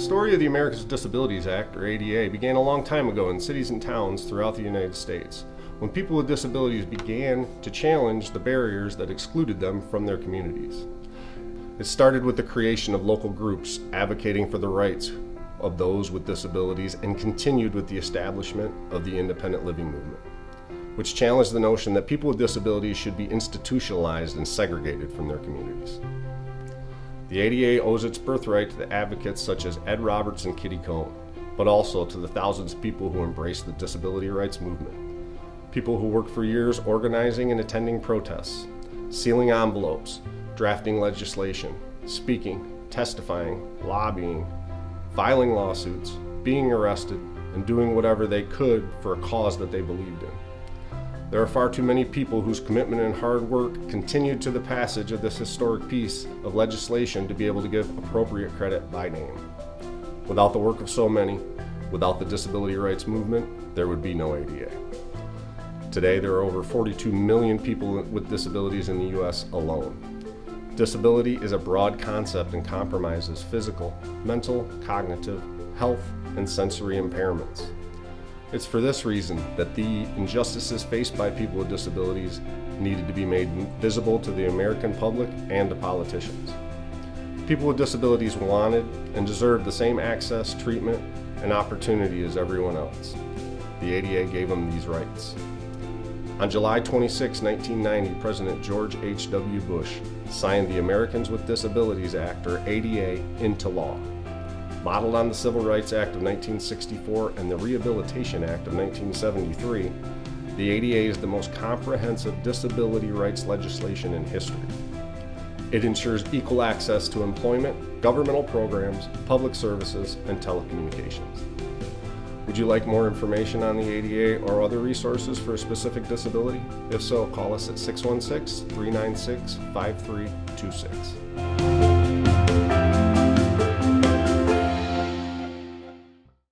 story of the Americans with Disabilities Act, or ADA, began a long time ago in cities and towns throughout the United States, when people with disabilities began to challenge the barriers that excluded them from their communities. It started with the creation of local groups advocating for the rights of those with disabilities and continued with the establishment of the independent living movement, which challenged the notion that people with disabilities should be institutionalized and segregated from their communities. The ADA owes its birthright to the advocates such as Ed Roberts and Kitty Cohn, but also to the thousands of people who embraced the disability rights movement. People who worked for years organizing and attending protests, sealing envelopes, drafting legislation, speaking, testifying, lobbying, filing lawsuits, being arrested, and doing whatever they could for a cause that they believed in. There are far too many people whose commitment and hard work continued to the passage of this historic piece of legislation to be able to give appropriate credit by name. Without the work of so many, without the disability rights movement, there would be no ADA. Today, there are over 42 million people with disabilities in the U.S. alone. Disability is a broad concept and compromises physical, mental, cognitive, health, and sensory impairments. It's for this reason that the injustices faced by people with disabilities needed to be made visible to the American public and to politicians. People with disabilities wanted and deserved the same access, treatment, and opportunity as everyone else. The ADA gave them these rights. On July 26, 1990, President George H.W. Bush signed the Americans with Disabilities Act, or ADA, into law. Modeled on the Civil Rights Act of 1964 and the Rehabilitation Act of 1973, the ADA is the most comprehensive disability rights legislation in history. It ensures equal access to employment, governmental programs, public services, and telecommunications. Would you like more information on the ADA or other resources for a specific disability? If so, call us at 616-396-5326.